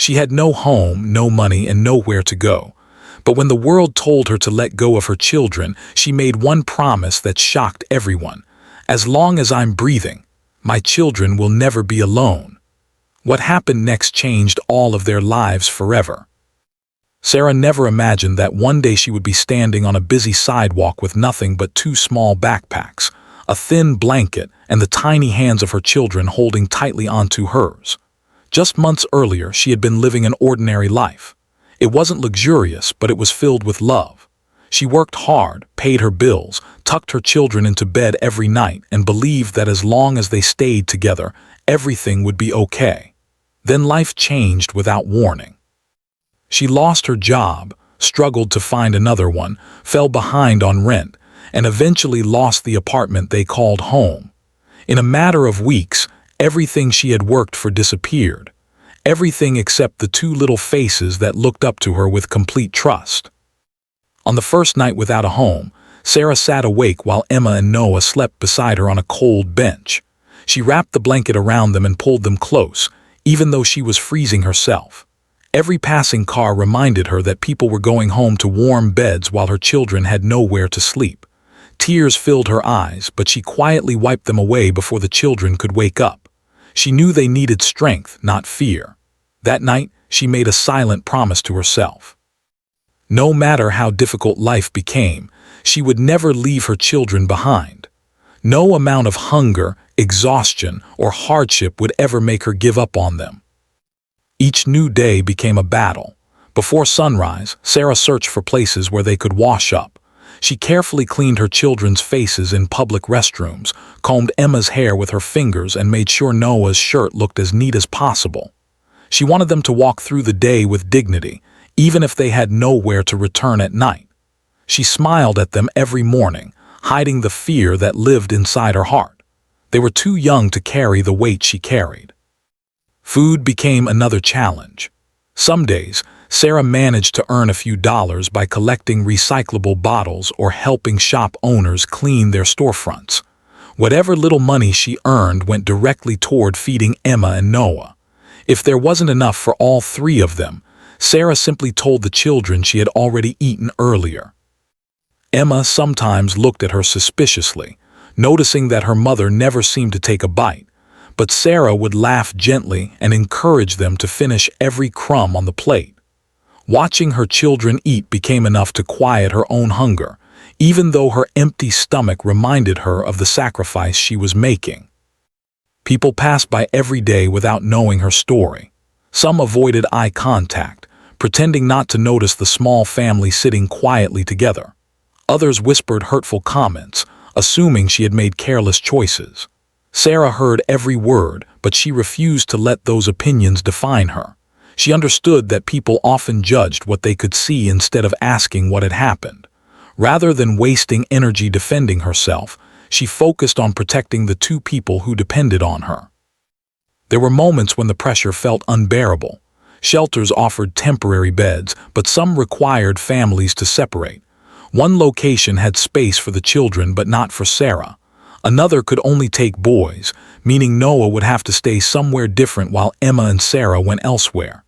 She had no home, no money, and nowhere to go. But when the world told her to let go of her children, she made one promise that shocked everyone. As long as I'm breathing, my children will never be alone. What happened next changed all of their lives forever. Sarah never imagined that one day she would be standing on a busy sidewalk with nothing but two small backpacks, a thin blanket, and the tiny hands of her children holding tightly onto hers. Just months earlier, she had been living an ordinary life. It wasn't luxurious, but it was filled with love. She worked hard, paid her bills, tucked her children into bed every night, and believed that as long as they stayed together, everything would be okay. Then life changed without warning. She lost her job, struggled to find another one, fell behind on rent, and eventually lost the apartment they called home. In a matter of weeks, everything she had worked for disappeared. Everything except the two little faces that looked up to her with complete trust. On the first night without a home, Sarah sat awake while Emma and Noah slept beside her on a cold bench. She wrapped the blanket around them and pulled them close, even though she was freezing herself. Every passing car reminded her that people were going home to warm beds while her children had nowhere to sleep. Tears filled her eyes, but she quietly wiped them away before the children could wake up. She knew they needed strength, not fear. That night, she made a silent promise to herself. No matter how difficult life became, she would never leave her children behind. No amount of hunger, exhaustion, or hardship would ever make her give up on them. Each new day became a battle. Before sunrise, Sarah searched for places where they could wash up. She carefully cleaned her children's faces in public restrooms, combed Emma's hair with her fingers, and made sure Noah's shirt looked as neat as possible. She wanted them to walk through the day with dignity, even if they had nowhere to return at night. She smiled at them every morning, hiding the fear that lived inside her heart. They were too young to carry the weight she carried. Food became another challenge. Some days, Sarah managed to earn a few dollars by collecting recyclable bottles or helping shop owners clean their storefronts. Whatever little money she earned went directly toward feeding Emma and Noah. If there wasn't enough for all three of them, Sarah simply told the children she had already eaten earlier. Emma sometimes looked at her suspiciously, noticing that her mother never seemed to take a bite, but Sarah would laugh gently and encourage them to finish every crumb on the plate. Watching her children eat became enough to quiet her own hunger, even though her empty stomach reminded her of the sacrifice she was making. People passed by every day without knowing her story. Some avoided eye contact, pretending not to notice the small family sitting quietly together. Others whispered hurtful comments, assuming she had made careless choices. Sarah heard every word, but she refused to let those opinions define her. She understood that people often judged what they could see instead of asking what had happened. Rather than wasting energy defending herself, she focused on protecting the two people who depended on her. There were moments when the pressure felt unbearable. Shelters offered temporary beds, but some required families to separate. One location had space for the children but not for Sarah. Another could only take boys, meaning Noah would have to stay somewhere different while Emma and Sarah went elsewhere.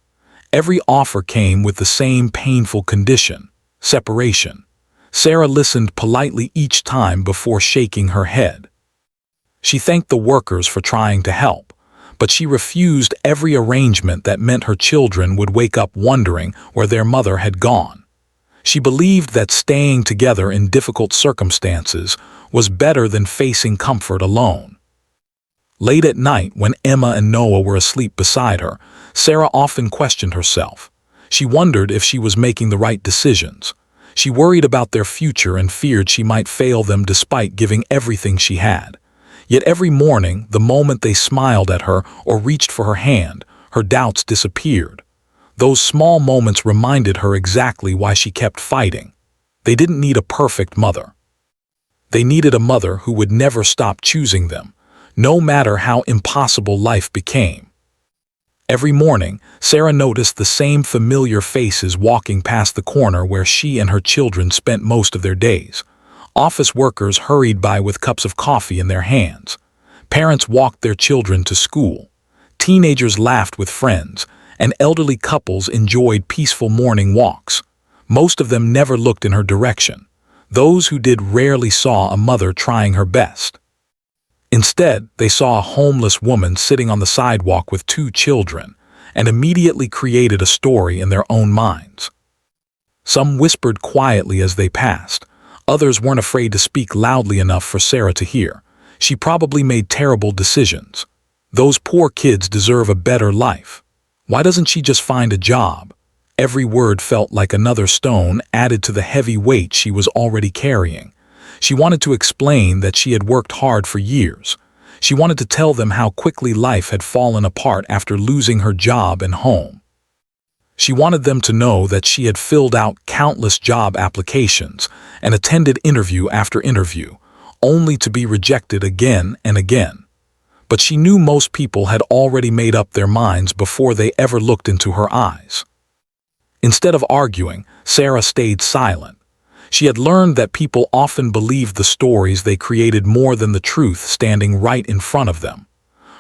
Every offer came with the same painful condition: separation. Sarah listened politely each time before shaking her head. She thanked the workers for trying to help, but she refused every arrangement that meant her children would wake up wondering where their mother had gone. She believed that staying together in difficult circumstances was better than facing comfort alone. Late at night, when Emma and Noah were asleep beside her, Sarah often questioned herself. She wondered if she was making the right decisions. She worried about their future and feared she might fail them despite giving everything she had. Yet every morning, the moment they smiled at her or reached for her hand, her doubts disappeared. Those small moments reminded her exactly why she kept fighting. They didn't need a perfect mother. They needed a mother who would never stop choosing them, no matter how impossible life became. Every morning, Sarah noticed the same familiar faces walking past the corner where she and her children spent most of their days. Office workers hurried by with cups of coffee in their hands. Parents walked their children to school. Teenagers laughed with friends, and elderly couples enjoyed peaceful morning walks. Most of them never looked in her direction. Those who did rarely saw a mother trying her best. Instead, they saw a homeless woman sitting on the sidewalk with 2 children, and immediately created a story in their own minds. Some whispered quietly as they passed. Others weren't afraid to speak loudly enough for Sarah to hear. She probably made terrible decisions. Those poor kids deserve a better life. Why doesn't she just find a job? Every word felt like another stone added to the heavy weight she was already carrying. She wanted to explain that she had worked hard for years. She wanted to tell them how quickly life had fallen apart after losing her job and home. She wanted them to know that she had filled out countless job applications and attended interview after interview, only to be rejected again and again. But she knew most people had already made up their minds before they ever looked into her eyes. Instead of arguing, Sarah stayed silent. She had learned that people often believed the stories they created more than the truth standing right in front of them.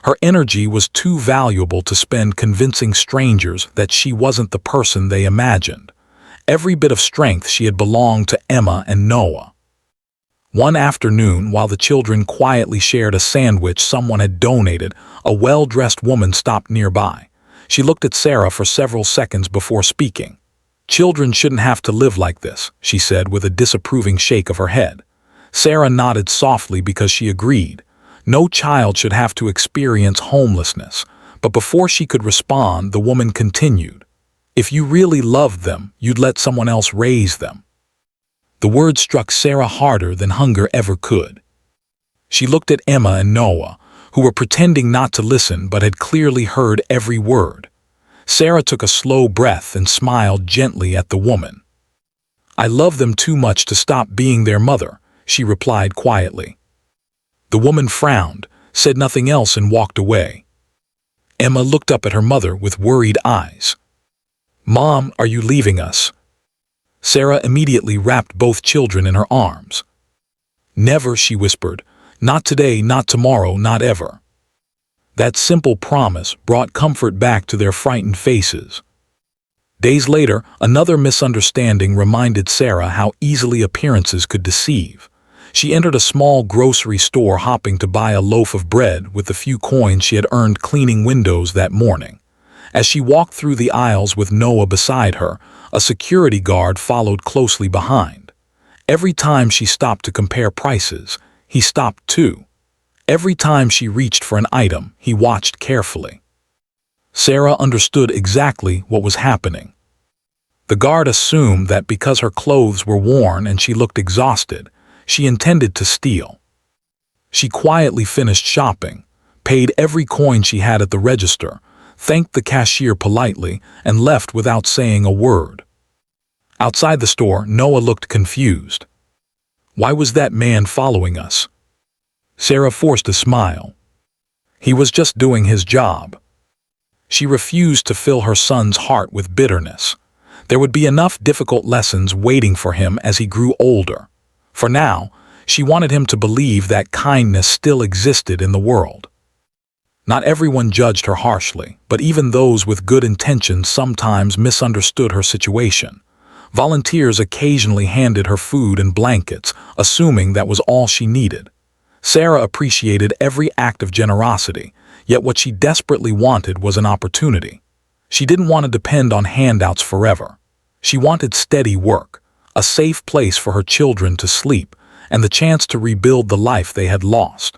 Her energy was too valuable to spend convincing strangers that she wasn't the person they imagined. Every bit of strength she had belonged to Emma and Noah. One afternoon, while the children quietly shared a sandwich someone had donated, a well-dressed woman stopped nearby. She looked at Sarah for several seconds before speaking. "Children shouldn't have to live like this," she said with a disapproving shake of her head. Sarah nodded softly because she agreed. No child should have to experience homelessness. But before she could respond, the woman continued, "If you really loved them, you'd let someone else raise them." The words struck Sarah harder than hunger ever could. She looked at Emma and Noah, who were pretending not to listen but had clearly heard every word. Sarah took a slow breath and smiled gently at the woman. "I love them too much to stop being their mother," she replied quietly. The woman frowned, said nothing else and walked away. Emma looked up at her mother with worried eyes. "Mom, are you leaving us?" Sarah immediately wrapped both children in her arms. "Never," she whispered. "Not today, not tomorrow, not ever." That simple promise brought comfort back to their frightened faces. Days later, another misunderstanding reminded Sarah how easily appearances could deceive. She entered a small grocery store hoping to buy a loaf of bread with the few coins she had earned cleaning windows that morning. As she walked through the aisles with Noah beside her, a security guard followed closely behind. Every time she stopped to compare prices, he stopped too. Every time she reached for an item, he watched carefully. Sarah understood exactly what was happening. The guard assumed that because her clothes were worn and she looked exhausted, she intended to steal. She quietly finished shopping, paid every coin she had at the register, thanked the cashier politely, and left without saying a word. Outside the store, Noah looked confused. Why was that man following us? Sarah forced a smile. He was just doing his job. She refused to fill her son's heart with bitterness. There would be enough difficult lessons waiting for him as he grew older. For now, she wanted him to believe that kindness still existed in the world. Not everyone judged her harshly, but even those with good intentions sometimes misunderstood her situation. Volunteers occasionally handed her food and blankets, assuming that was all she needed. Sarah appreciated every act of generosity, yet what she desperately wanted was an opportunity. She didn't want to depend on handouts forever. She wanted steady work, a safe place for her children to sleep, and the chance to rebuild the life they had lost.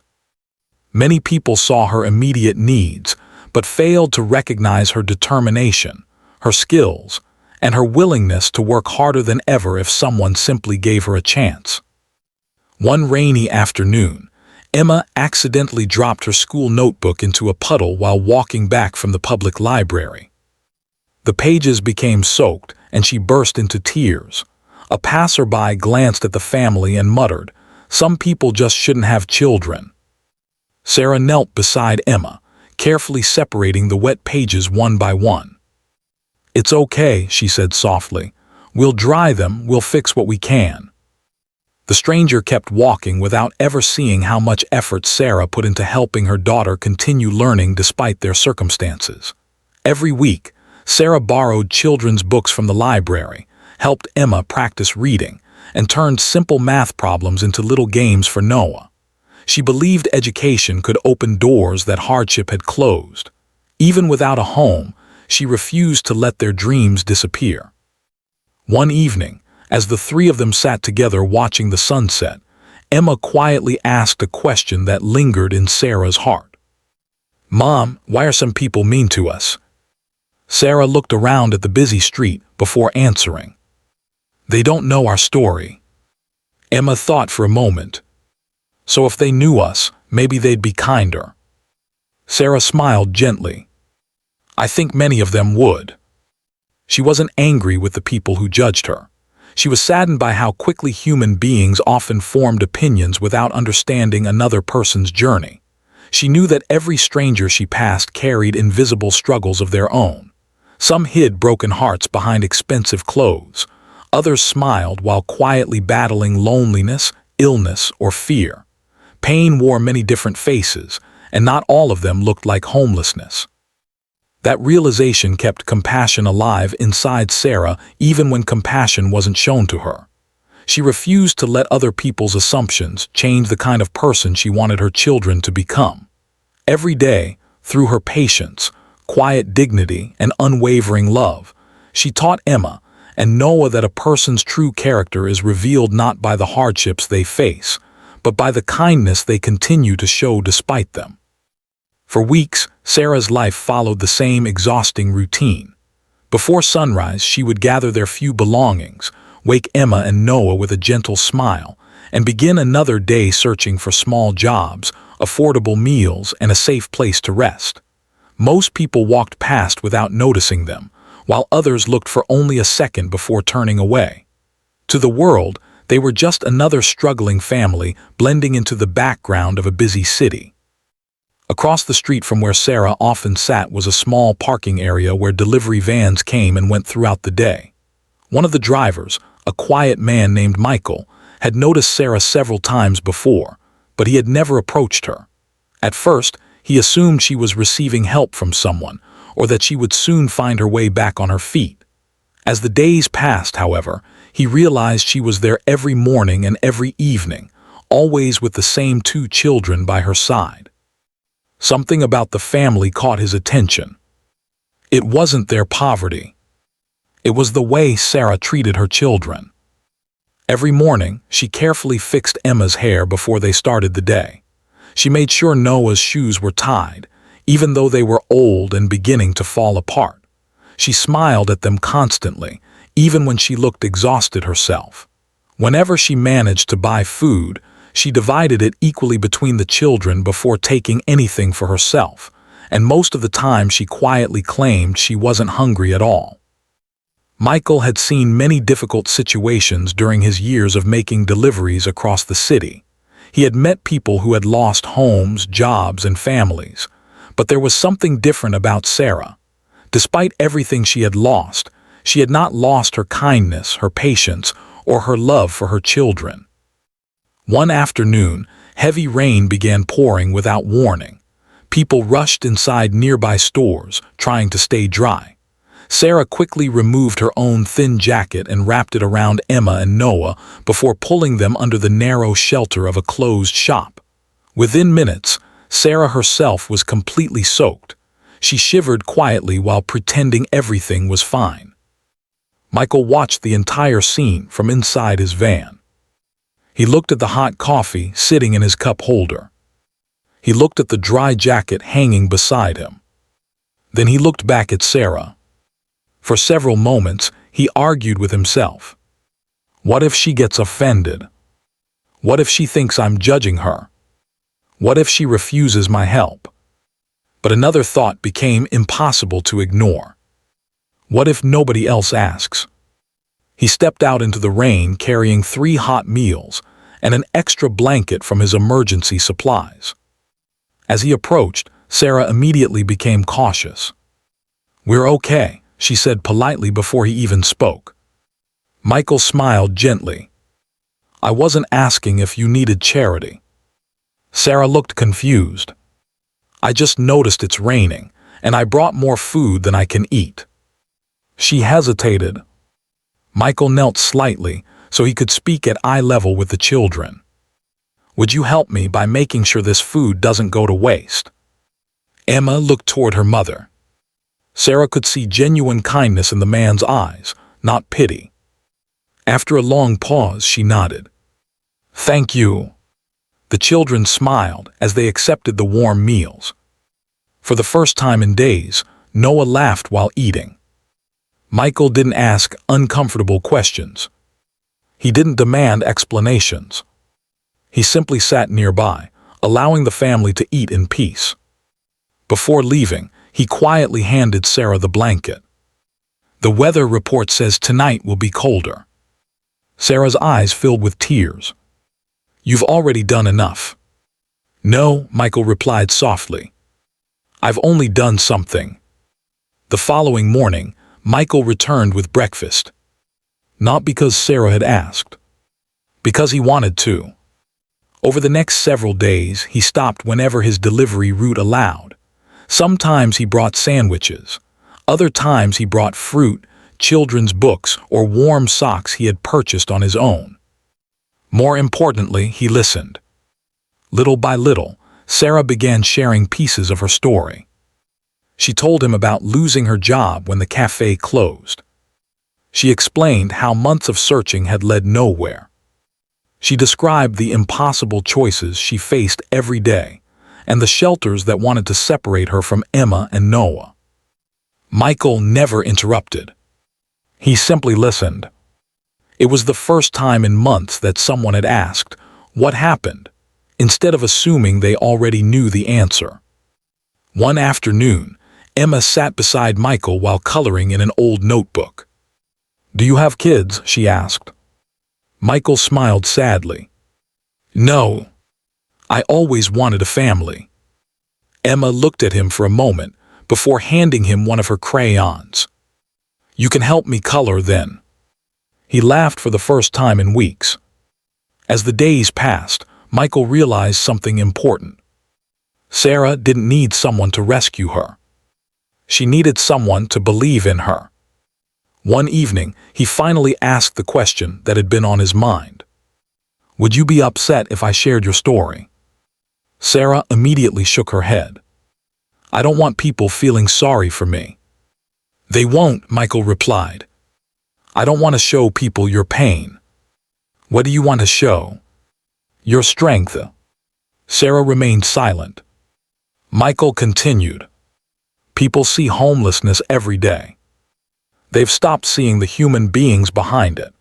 Many people saw her immediate needs, but failed to recognize her determination, her skills, and her willingness to work harder than ever if someone simply gave her a chance. One rainy afternoon, Emma accidentally dropped her school notebook into a puddle while walking back from the public library. The pages became soaked, and she burst into tears. A passerby glanced at the family and muttered, "Some people just shouldn't have children." Sarah knelt beside Emma, carefully separating the wet pages one by one. "It's okay," she said softly. "We'll dry them, we'll fix what we can." The stranger kept walking without ever seeing how much effort Sarah put into helping her daughter continue learning despite their circumstances. Every week, Sarah borrowed children's books from the library, helped Emma practice reading, and turned simple math problems into little games for Noah. She believed education could open doors that hardship had closed. Even without a home, she refused to let their dreams disappear. One evening, as the three of them sat together watching the sunset, Emma quietly asked a question that lingered in Sarah's heart. "Mom, why are some people mean to us?" Sarah looked around at the busy street before answering. "They don't know our story." Emma thought for a moment. "So if they knew us, maybe they'd be kinder." Sarah smiled gently. "I think many of them would." She wasn't angry with the people who judged her. She was saddened by how quickly human beings often formed opinions without understanding another person's journey. She knew that every stranger she passed carried invisible struggles of their own. Some hid broken hearts behind expensive clothes. Others smiled while quietly battling loneliness, illness, or fear. Pain wore many different faces, and not all of them looked like homelessness. That realization kept compassion alive inside Sarah even when compassion wasn't shown to her. She refused to let other people's assumptions change the kind of person she wanted her children to become. Every day, through her patience, quiet dignity, and unwavering love, she taught Emma and Noah that a person's true character is revealed not by the hardships they face, but by the kindness they continue to show despite them. For weeks, Sarah's life followed the same exhausting routine. Before sunrise, she would gather their few belongings, wake Emma and Noah with a gentle smile, and begin another day searching for small jobs, affordable meals, and a safe place to rest. Most people walked past without noticing them, while others looked for only a second before turning away. To the world, they were just another struggling family blending into the background of a busy city. Across the street from where Sarah often sat was a small parking area where delivery vans came and went throughout the day. One of the drivers, a quiet man named Michael, had noticed Sarah several times before, but he had never approached her. At first, he assumed she was receiving help from someone, or that she would soon find her way back on her feet. As the days passed, however, he realized she was there every morning and every evening, always with the same two children by her side. Something about the family caught his attention. It wasn't their poverty. It was the way Sarah treated her children. Every morning, she carefully fixed Emma's hair before they started the day. She made sure Noah's shoes were tied, even though they were old and beginning to fall apart. She smiled at them constantly, even when she looked exhausted herself. Whenever she managed to buy food, she divided it equally between the children before taking anything for herself, and most of the time she quietly claimed she wasn't hungry at all. Michael had seen many difficult situations during his years of making deliveries across the city. He had met people who had lost homes, jobs, and families, but there was something different about Sarah. Despite everything she had lost, she had not lost her kindness, her patience, or her love for her children. One afternoon, heavy rain began pouring without warning. People rushed inside nearby stores, trying to stay dry. Sarah quickly removed her own thin jacket and wrapped it around Emma and Noah before pulling them under the narrow shelter of a closed shop. Within minutes, Sarah herself was completely soaked. She shivered quietly while pretending everything was fine. Michael watched the entire scene from inside his van. He looked at the hot coffee sitting in his cup holder. He looked at the dry jacket hanging beside him. Then he looked back at Sarah. For several moments, he argued with himself. What if she gets offended? What if she thinks I'm judging her? What if she refuses my help? But another thought became impossible to ignore. What if nobody else asks? He stepped out into the rain carrying 3 hot meals and an extra blanket from his emergency supplies. As he approached, Sarah immediately became cautious. "We're okay," she said politely before he even spoke. Michael smiled gently. "I wasn't asking if you needed charity." Sarah looked confused. "I just noticed it's raining, and I brought more food than I can eat." She hesitated. Michael knelt slightly so he could speak at eye level with the children. Would you help me by making sure this food doesn't go to waste? Emma looked toward her mother. Sarah could see genuine kindness in the man's eyes, not pity. After a long pause, she nodded. Thank you. The children smiled as they accepted the warm meals. For the first time in days, Noah laughed while eating. Michael didn't ask uncomfortable questions. He didn't demand explanations. He simply sat nearby, allowing the family to eat in peace. Before leaving, he quietly handed Sarah the blanket. The weather report says tonight will be colder. Sarah's eyes filled with tears. You've already done enough. No, Michael replied softly. I've only done something. The following morning, Michael returned with breakfast. Not because Sarah had asked. Because he wanted to. Over the next several days, he stopped whenever his delivery route allowed. Sometimes he brought sandwiches. Other times he brought fruit, children's books, or warm socks he had purchased on his own. More importantly, he listened. Little by little, Sarah began sharing pieces of her story. She told him about losing her job when the cafe closed. She explained how months of searching had led nowhere. She described the impossible choices she faced every day and the shelters that wanted to separate her from Emma and Noah. Michael never interrupted. He simply listened. It was the first time in months that someone had asked, "What happened?" instead of assuming they already knew the answer. One afternoon, Emma sat beside Michael while coloring in an old notebook. "Do you have kids?" she asked. Michael smiled sadly. "No. I always wanted a family." Emma looked at him for a moment before handing him one of her crayons. "You can help me color then." He laughed for the first time in weeks. As the days passed, Michael realized something important. Sarah didn't need someone to rescue her. She needed someone to believe in her. One evening, he finally asked the question that had been on his mind. "Would you be upset if I shared your story?" Sarah immediately shook her head. "I don't want people feeling sorry for me." "They won't," Michael replied. "I don't want to show people your pain." "What do you want to show?" "Your strength." Sarah remained silent. Michael continued. "People see homelessness every day. They've stopped seeing the human beings behind it.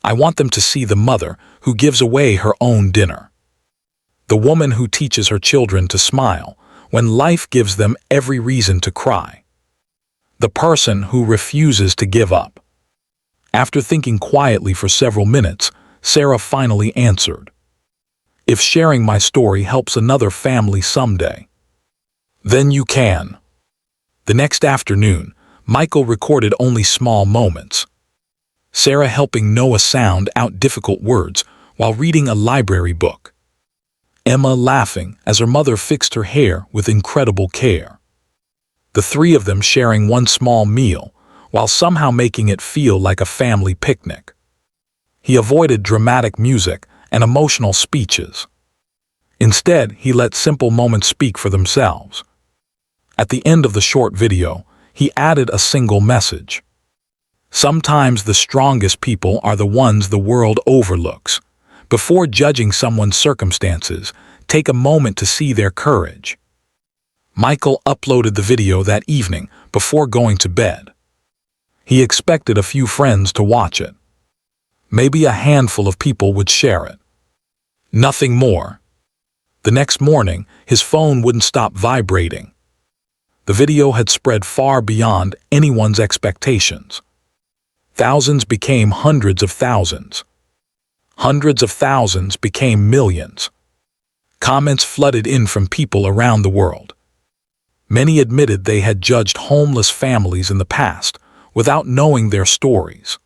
I want them to see the mother who gives away her own dinner. The woman who teaches her children to smile when life gives them every reason to cry. The person who refuses to give up." After thinking quietly for several minutes, Sarah finally answered. "If sharing my story helps another family someday, then you can." The next afternoon, Michael recorded only small moments. Sarah helping Noah sound out difficult words while reading a library book. Emma laughing as her mother fixed her hair with incredible care. The three of them sharing one small meal while somehow making it feel like a family picnic. He avoided dramatic music and emotional speeches. Instead, he let simple moments speak for themselves. At the end of the short video, he added a single message. Sometimes the strongest people are the ones the world overlooks. Before judging someone's circumstances, take a moment to see their courage. Michael uploaded the video that evening before going to bed. He expected a few friends to watch it. Maybe a handful of people would share it. Nothing more. The next morning, his phone wouldn't stop vibrating. The video had spread far beyond anyone's expectations. Thousands became hundreds of thousands. Hundreds of thousands became millions. Comments flooded in from people around the world. Many admitted they had judged homeless families in the past without knowing their stories.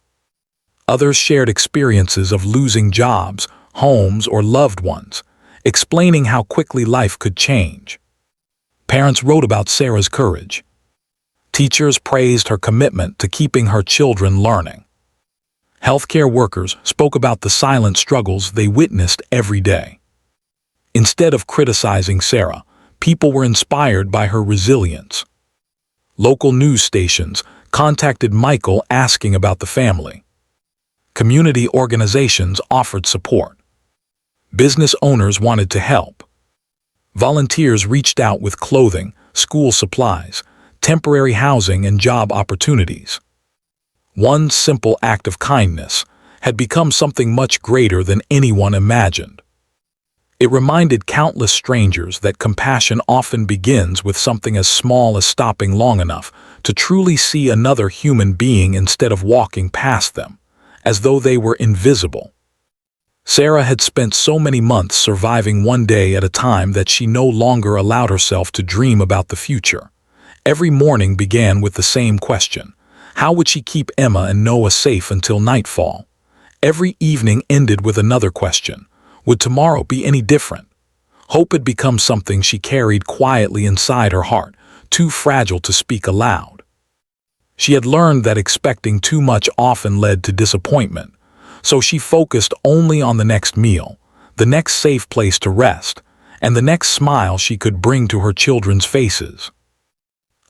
Others shared experiences of losing jobs, homes, or loved ones, explaining how quickly life could change. Parents wrote about Sarah's courage. Teachers praised her commitment to keeping her children learning. Healthcare workers spoke about the silent struggles they witnessed every day. Instead of criticizing Sarah, people were inspired by her resilience. Local news stations contacted Michael asking about the family. Community organizations offered support. Business owners wanted to help. Volunteers reached out with clothing, school supplies, temporary housing, and job opportunities. One simple act of kindness had become something much greater than anyone imagined. It reminded countless strangers that compassion often begins with something as small as stopping long enough to truly see another human being instead of walking past them, as though they were invisible. Sarah had spent so many months surviving one day at a time that she no longer allowed herself to dream about the future. Every morning began with the same question: how would she keep Emma and Noah safe until nightfall? Every evening ended with another question: would tomorrow be any different? Hope had become something she carried quietly inside her heart, too fragile to speak aloud. She had learned that expecting too much often led to disappointment, so she focused only on the next meal, the next safe place to rest, and the next smile she could bring to her children's faces.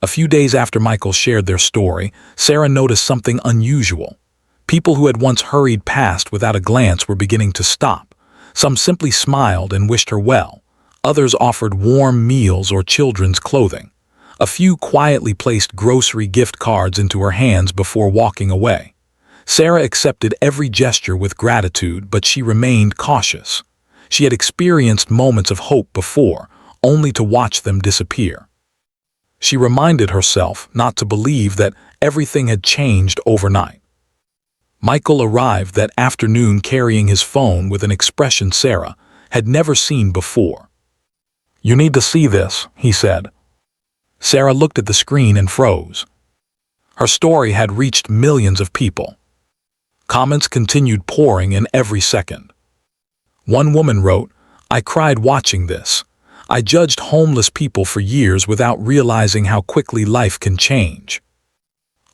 A few days after Michael shared their story, Sarah noticed something unusual. People who had once hurried past without a glance were beginning to stop. Some simply smiled and wished her well. Others offered warm meals or children's clothing. A few quietly placed grocery gift cards into her hands before walking away. Sarah accepted every gesture with gratitude, but she remained cautious. She had experienced moments of hope before, only to watch them disappear. She reminded herself not to believe that everything had changed overnight. Michael arrived that afternoon carrying his phone with an expression Sarah had never seen before. "You need to see this," he said. Sarah looked at the screen and froze. Her story had reached millions of people. Comments continued pouring in every second. One woman wrote, "I cried watching this. I judged homeless people for years without realizing how quickly life can change."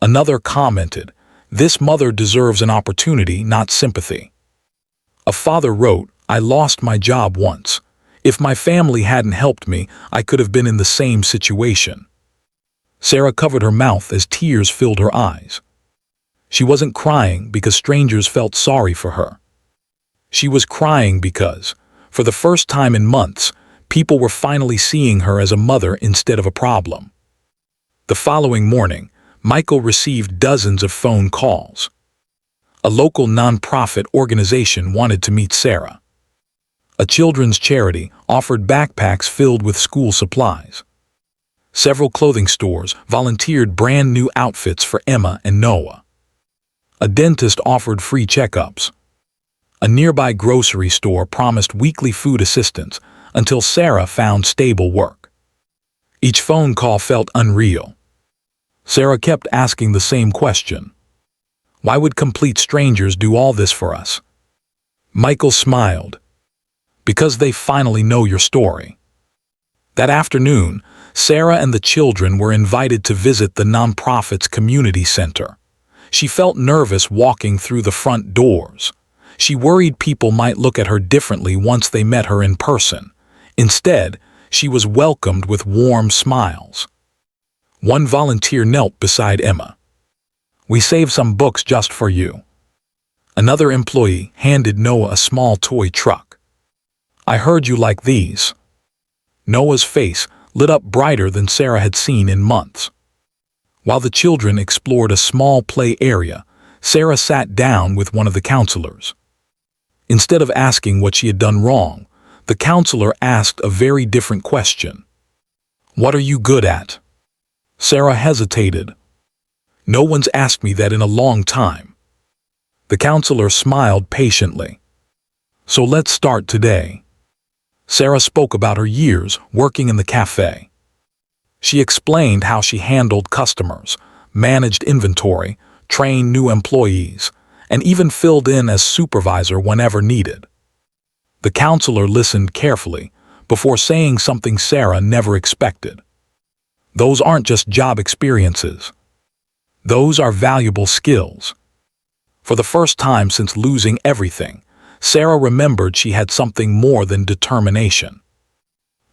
Another commented, "This mother deserves an opportunity, not sympathy." A father wrote, "I lost my job once. If my family hadn't helped me, I could have been in the same situation." Sarah covered her mouth as tears filled her eyes. She wasn't crying because strangers felt sorry for her. She was crying because, for the first time in months, people were finally seeing her as a mother instead of a problem. The following morning, Michael received dozens of phone calls. A local nonprofit organization wanted to meet Sarah. A children's charity offered backpacks filled with school supplies. Several clothing stores volunteered brand new outfits for Emma and Noah. A dentist offered free checkups. A nearby grocery store promised weekly food assistance until Sarah found stable work. Each phone call felt unreal. Sarah kept asking the same question: why would complete strangers do all this for us? Michael smiled. Because they finally know your story. That afternoon, Sarah and the children were invited to visit the nonprofit's community center. She felt nervous walking through the front doors. She worried people might look at her differently once they met her in person. Instead, she was welcomed with warm smiles. One volunteer knelt beside Emma. "We saved some books just for you." Another employee handed Noah a small toy truck. "I heard you like these." Noah's face lit up brighter than Sarah had seen in months. While the children explored a small play area, Sarah sat down with one of the counselors. Instead of asking what she had done wrong, the counselor asked a very different question. "What are you good at?" Sarah hesitated. "No one's asked me that in a long time." The counselor smiled patiently. "So let's start today." Sarah spoke about her years working in the cafe. She explained how she handled customers, managed inventory, trained new employees, and even filled in as supervisor whenever needed. The counselor listened carefully before saying something Sarah never expected. Those aren't just job experiences. Those are valuable skills. For the first time since losing everything, Sarah remembered she had something more than determination.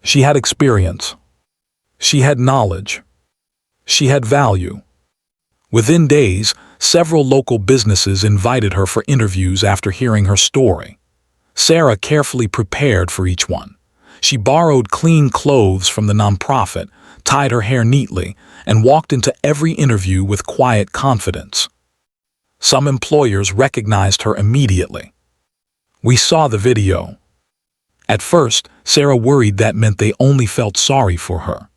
She had experience. She had knowledge. She had value. Within days, several local businesses invited her for interviews after hearing her story. Sarah carefully prepared for each one. She borrowed clean clothes from the nonprofit, tied her hair neatly, and walked into every interview with quiet confidence. Some employers recognized her immediately. "We saw the video." At first, Sarah worried that meant they only felt sorry for her.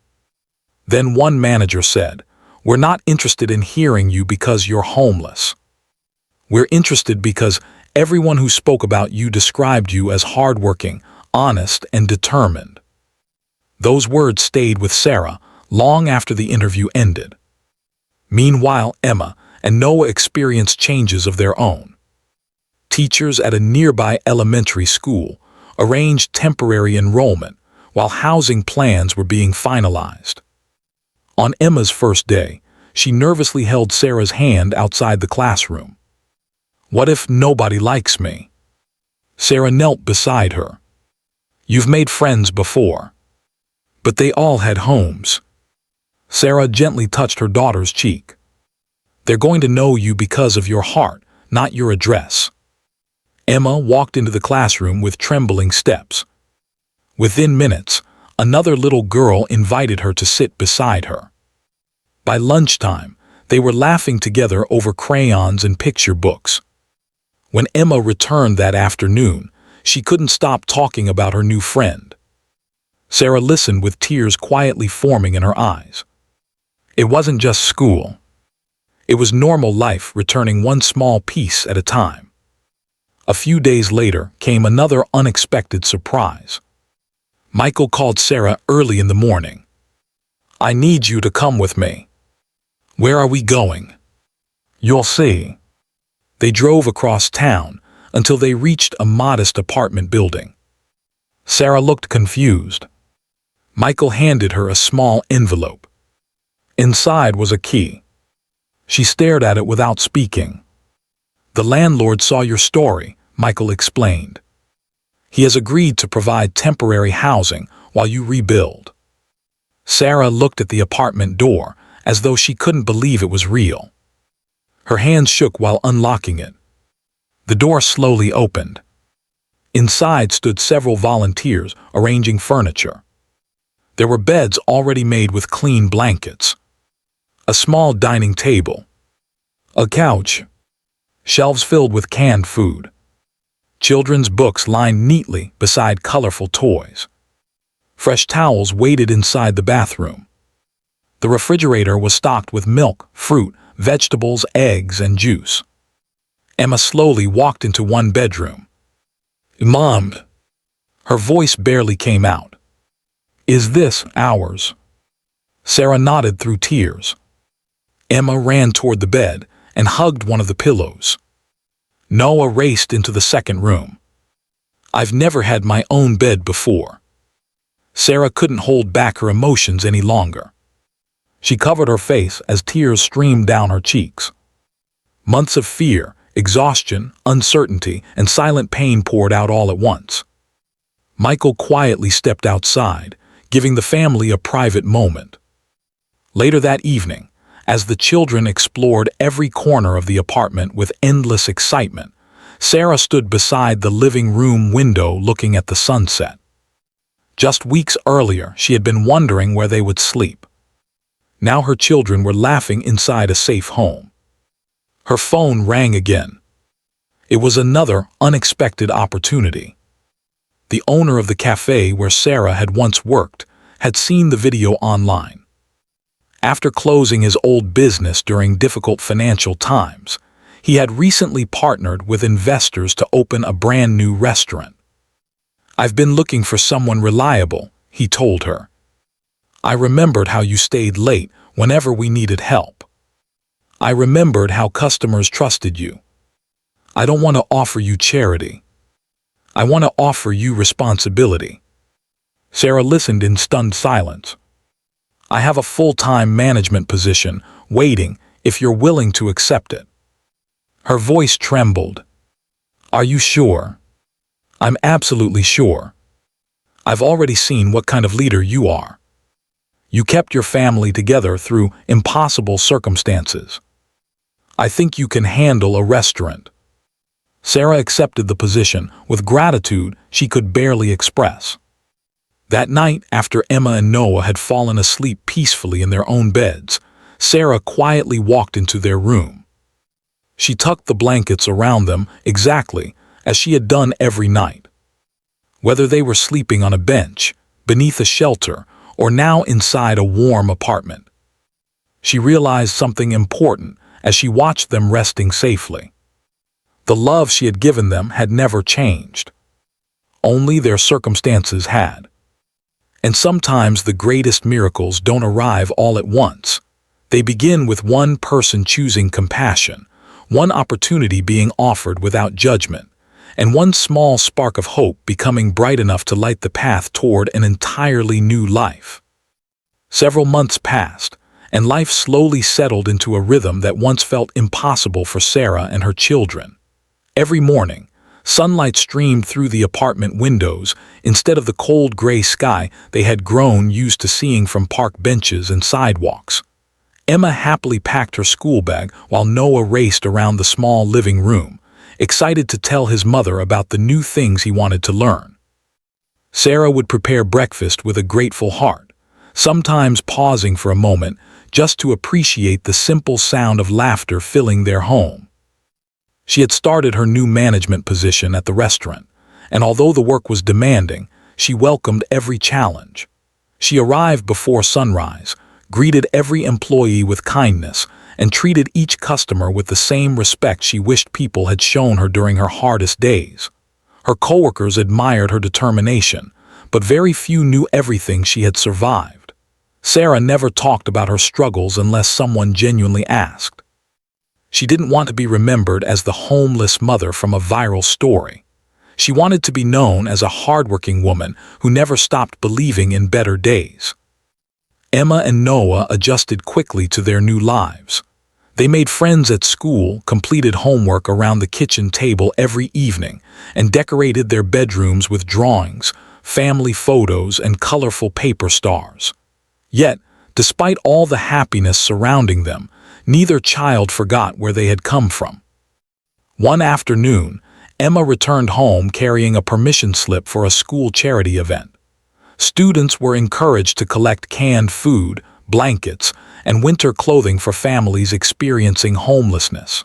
Then one manager said, "We're not interested in hearing you because you're homeless. We're interested because everyone who spoke about you described you as hardworking, honest, and determined." Those words stayed with Sarah long after the interview ended. Meanwhile, Emma and Noah experienced changes of their own. Teachers at a nearby elementary school arranged temporary enrollment while housing plans were being finalized. On Emma's first day, she nervously held Sarah's hand outside the classroom. "What if nobody likes me?" Sarah knelt beside her. "You've made friends before." "But they all had homes." Sarah gently touched her daughter's cheek. "They're going to know you because of your heart, not your address." Emma walked into the classroom with trembling steps. Within minutes, another little girl invited her to sit beside her. By lunchtime, they were laughing together over crayons and picture books. When Emma returned that afternoon, she couldn't stop talking about her new friend. Sarah listened with tears quietly forming in her eyes. It wasn't just school. It was normal life returning one small piece at a time. A few days later came another unexpected surprise. Michael called Sarah early in the morning. "I need you to come with me." "Where are we going?" "You'll see." They drove across town until they reached a modest apartment building. Sarah looked confused. Michael handed her a small envelope. Inside was a key. She stared at it without speaking. "The landlord saw your story," Michael explained. "He has agreed to provide temporary housing while you rebuild." Sarah looked at the apartment door as though she couldn't believe it was real. Her hands shook while unlocking it. The door slowly opened. Inside stood several volunteers arranging furniture. There were beds already made with clean blankets, a small dining table, a couch, shelves filled with canned food, children's books lined neatly beside colorful toys. Fresh towels waited inside the bathroom. The refrigerator was stocked with milk, fruit, vegetables, eggs, and juice. Emma slowly walked into one bedroom. "Mom," her voice barely came out. "Is this ours?" Sarah nodded through tears. Emma ran toward the bed and hugged one of the pillows. Noah raced into the second room. "I've never had my own bed before." Sarah couldn't hold back her emotions any longer. She covered her face as tears streamed down her cheeks. Months of fear, exhaustion, uncertainty, and silent pain poured out all at once. Michael quietly stepped outside, giving the family a private moment. Later that evening, as the children explored every corner of the apartment with endless excitement, Sarah stood beside the living room window looking at the sunset. Just weeks earlier, she had been wondering where they would sleep. Now her children were laughing inside a safe home. Her phone rang again. It was another unexpected opportunity. The owner of the cafe where Sarah had once worked had seen the video online. After closing his old business during difficult financial times, he had recently partnered with investors to open a brand new restaurant. "I've been looking for someone reliable," he told her. "I remembered how you stayed late whenever we needed help. I remembered how customers trusted you. I don't want to offer you charity. I want to offer you responsibility." Sarah listened in stunned silence. I have a full-time management position waiting if you're willing to accept it." Her voice trembled. "Are you sure?" "I'm absolutely sure. I've already seen what kind of leader you are. You kept your family together through impossible circumstances. I think you can handle a restaurant." Sarah accepted the position with gratitude she could barely express. That night, after Emma and Noah had fallen asleep peacefully in their own beds, Sarah quietly walked into their room. She tucked the blankets around them exactly as she had done every night. Whether they were sleeping on a bench, beneath a shelter, or now inside a warm apartment. She realized something important as she watched them resting safely. The love she had given them had never changed. Only their circumstances had. And sometimes the greatest miracles don't arrive all at once. They begin with one person choosing compassion, one opportunity being offered without judgment, and one small spark of hope becoming bright enough to light the path toward an entirely new life. Several months passed, and life slowly settled into a rhythm that once felt impossible for Sarah and her children. Every morning, sunlight streamed through the apartment windows instead of the cold gray sky they had grown used to seeing from park benches and sidewalks. Emma happily packed her school bag while Noah raced around the small living room, excited to tell his mother about the new things he wanted to learn. Sarah would prepare breakfast with a grateful heart, sometimes pausing for a moment just to appreciate the simple sound of laughter filling their home. She had started her new management position at the restaurant, and although the work was demanding, she welcomed every challenge. She arrived before sunrise, greeted every employee with kindness, and treated each customer with the same respect she wished people had shown her during her hardest days. Her coworkers admired her determination, but very few knew everything she had survived. Sarah never talked about her struggles unless someone genuinely asked. She didn't want to be remembered as the homeless mother from a viral story. She wanted to be known as a hardworking woman who never stopped believing in better days. Emma and Noah adjusted quickly to their new lives. They made friends at school, completed homework around the kitchen table every evening, and decorated their bedrooms with drawings, family photos, and colorful paper stars. Yet, despite all the happiness surrounding them, neither child forgot where they had come from. One afternoon, Emma returned home carrying a permission slip for a school charity event. Students were encouraged to collect canned food, blankets, and winter clothing for families experiencing homelessness.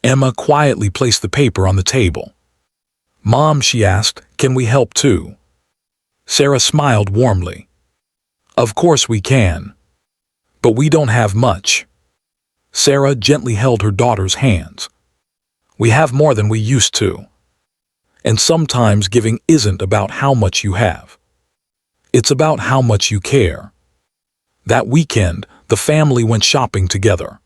Emma quietly placed the paper on the table. "Mom," she asked, "can we help too?" Sarah smiled warmly. "Of course we can. But we don't have much." Sarah gently held her daughter's hands. "We have more than we used to. And sometimes giving isn't about how much you have. It's about how much you care." That weekend, the family went shopping together.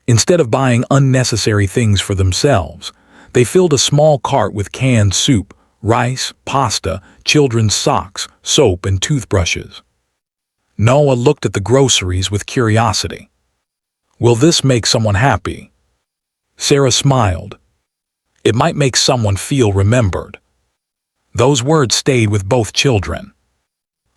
Instead of buying unnecessary things for themselves, they filled a small cart with canned soup, rice, pasta, children's socks, soap, and toothbrushes. Noah looked at the groceries with curiosity. "Will this make someone happy?" Sarah smiled. "It might make someone feel remembered." Those words stayed with both children.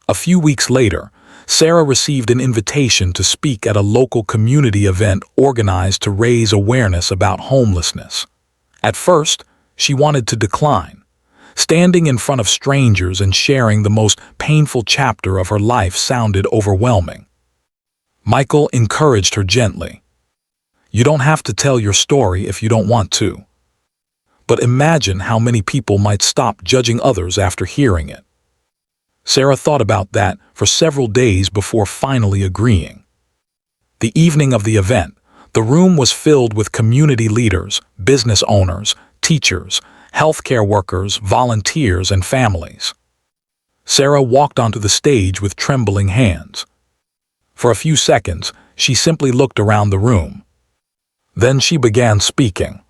A few weeks later, Sarah received an invitation to speak at a local community event organized to raise awareness about homelessness. At first, she wanted to decline. Standing in front of strangers and sharing the most painful chapter of her life sounded overwhelming. Michael encouraged her gently. "You don't have to tell your story if you don't want to. But imagine how many people might stop judging others after hearing it." Sarah thought about that for several days before finally agreeing. The evening of the event, the room was filled with community leaders, business owners, teachers, healthcare workers, volunteers, and families. Sarah walked onto the stage with trembling hands. For a few seconds, she simply looked around the room. Then she began speaking.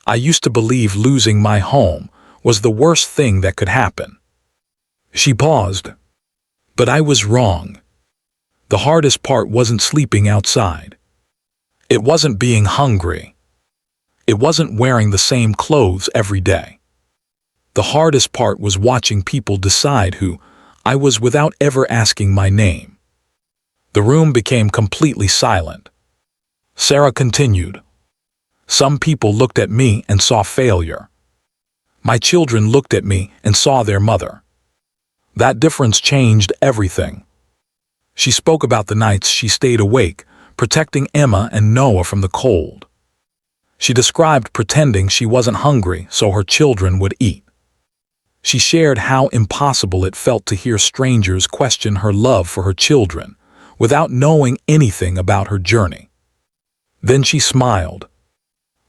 "I used to believe losing my home was the worst thing that could happen." She paused. "But I was wrong. The hardest part wasn't sleeping outside. It wasn't being hungry. It wasn't wearing the same clothes every day. The hardest part was watching people decide who I was without ever asking my name. The room became completely silent. Sarah continued. Some people looked at me and saw failure. My children looked at me and saw their mother. That difference changed everything. She spoke about the nights she stayed awake, protecting Emma and Noah from the cold. She described pretending she wasn't hungry so her children would eat. She shared how impossible it felt to hear strangers question her love for her children without knowing anything about her journey. Then she smiled.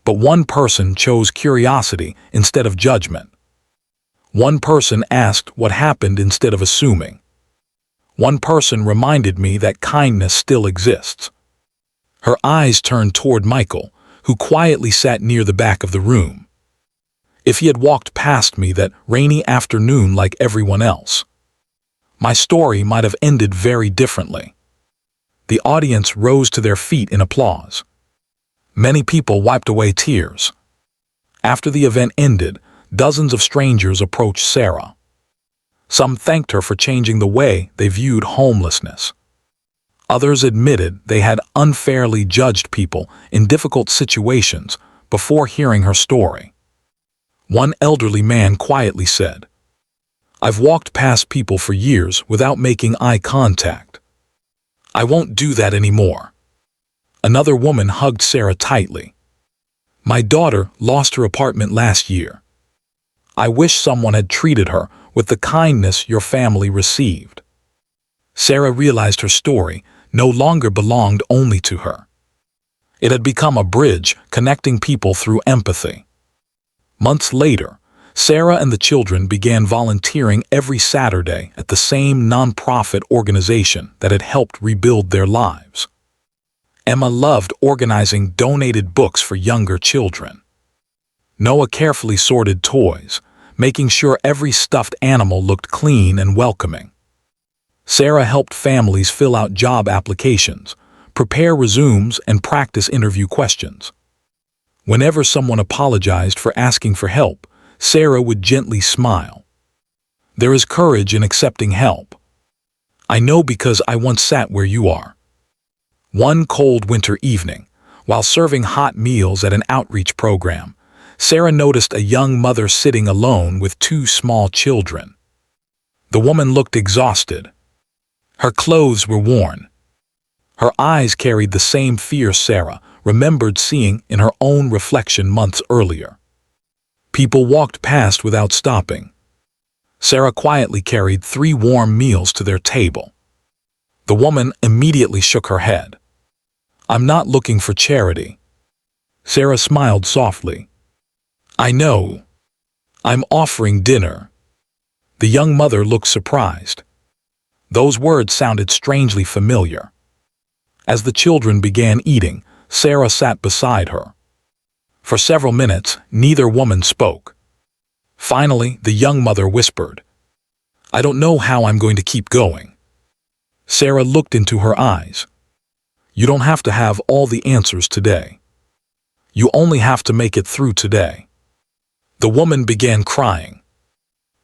But one person chose curiosity instead of judgment. One person asked what happened instead of assuming. One person reminded me that kindness still exists. Her eyes turned toward Michael, who quietly sat near the back of the room. If he had walked past me that rainy afternoon like everyone else, my story might have ended very differently. The audience rose to their feet in applause. Many people wiped away tears. After the event ended, dozens of strangers approached Sarah. Some thanked her for changing the way they viewed homelessness. Others admitted they had unfairly judged people in difficult situations before hearing her story. One elderly man quietly said, "I've walked past people for years without making eye contact. I won't do that anymore." Another woman hugged Sarah tightly. "My daughter lost her apartment last year. I wish someone had treated her with the kindness your family received." Sarah realized her story no longer belonged only to her. It had become a bridge connecting people through empathy. Months later, Sarah and the children began volunteering every Saturday at the same nonprofit organization that had helped rebuild their lives. Emma loved organizing donated books for younger children. Noah carefully sorted toys, making sure every stuffed animal looked clean and welcoming. Sarah helped families fill out job applications, prepare resumes, and practice interview questions. Whenever someone apologized for asking for help, Sarah would gently smile. "There is courage in accepting help. I know because I once sat where you are." One cold winter evening, while serving hot meals at an outreach program, Sarah noticed a young mother sitting alone with two small children. The woman looked exhausted. Her clothes were worn. Her eyes carried the same fear Sarah remembered seeing in her own reflection months earlier. People walked past without stopping. Sarah quietly carried 3 warm meals to their table. The woman immediately shook her head. "I'm not looking for charity." Sarah smiled softly. "I know. I'm offering dinner." The young mother looked surprised. Those words sounded strangely familiar. As the children began eating, Sarah sat beside her. For several minutes, neither woman spoke. Finally, the young mother whispered, "I don't know how I'm going to keep going." Sarah looked into her eyes. "You don't have to have all the answers today. You only have to make it through today." The woman began crying.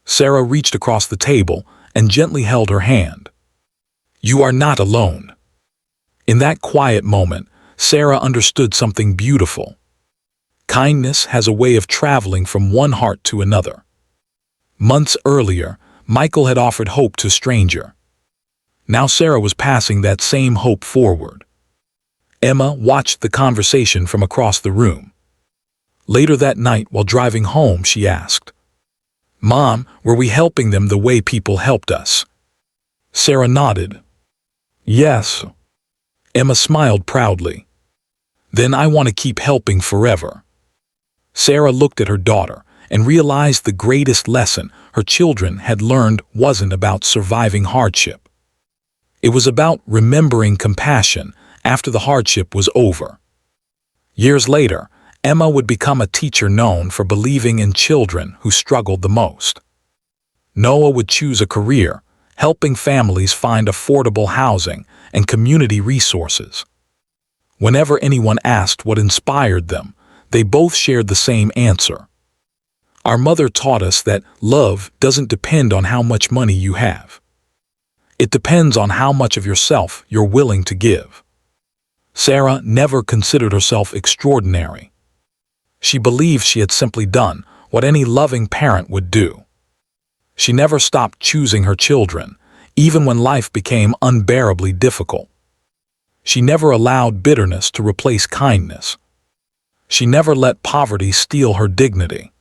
Sarah reached across the table and gently held her hand. "You are not alone." In that quiet moment, Sarah understood something beautiful. Kindness has a way of traveling from one heart to another. Months earlier, Michael had offered hope to a stranger. Now Sarah was passing that same hope forward. Emma watched the conversation from across the room. Later that night, while driving home, she asked, "Mom, were we helping them the way people helped us?" Sarah nodded. "Yes." Emma smiled proudly. "Then I want to keep helping forever." Sarah looked at her daughter and realized the greatest lesson her children had learned wasn't about surviving hardship. It was about remembering compassion after the hardship was over. Years later, Emma would become a teacher known for believing in children who struggled the most. Noah would choose a career, helping families find affordable housing and community resources. Whenever anyone asked what inspired them, they both shared the same answer. Our mother taught us that love doesn't depend on how much money you have. It depends on how much of yourself you're willing to give. Sarah never considered herself extraordinary. She believed she had simply done what any loving parent would do. She never stopped choosing her children, even when life became unbearably difficult. She never allowed bitterness to replace kindness. She never let poverty steal her dignity.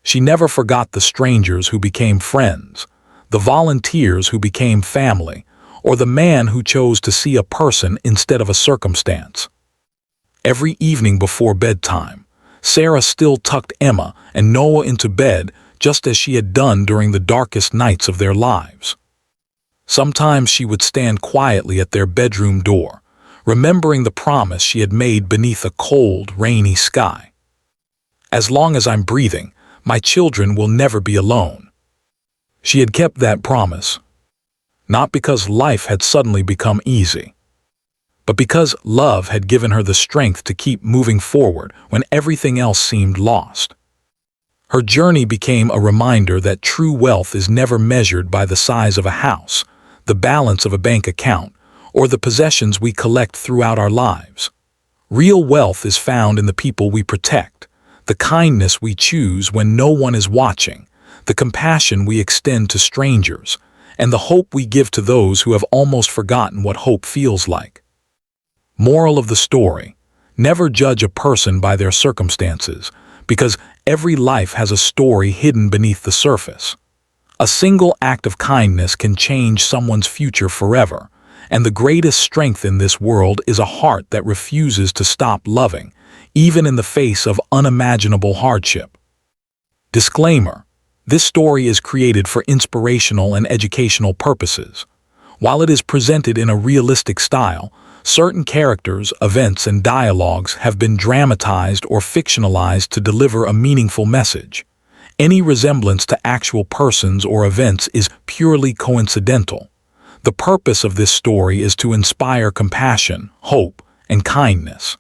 She never forgot the strangers who became friends, the volunteers who became family, or the man who chose to see a person instead of a circumstance. Every evening before bedtime, Sarah still tucked Emma and Noah into bed just as she had done during the darkest nights of their lives. Sometimes she would stand quietly at their bedroom door, remembering the promise she had made beneath a cold, rainy sky. As long as I'm breathing, my children will never be alone. She had kept that promise, not because life had suddenly become easy, but because love had given her the strength to keep moving forward when everything else seemed lost. Her journey became a reminder that true wealth is never measured by the size of a house, the balance of a bank account, or the possessions we collect throughout our lives. Real wealth is found in the people we protect, the kindness we choose when no one is watching, the compassion we extend to strangers, and the hope we give to those who have almost forgotten what hope feels like. Moral of the story: never judge a person by their circumstances, because every life has a story hidden beneath the surface. A single act of kindness can change someone's future forever, and the greatest strength in this world is a heart that refuses to stop loving, even in the face of unimaginable hardship. Disclaimer: this story is created for inspirational and educational purposes. While it is presented in a realistic style, certain characters, events, and dialogues have been dramatized or fictionalized to deliver a meaningful message. Any resemblance to actual persons or events is purely coincidental. The purpose of this story is to inspire compassion, hope, and kindness.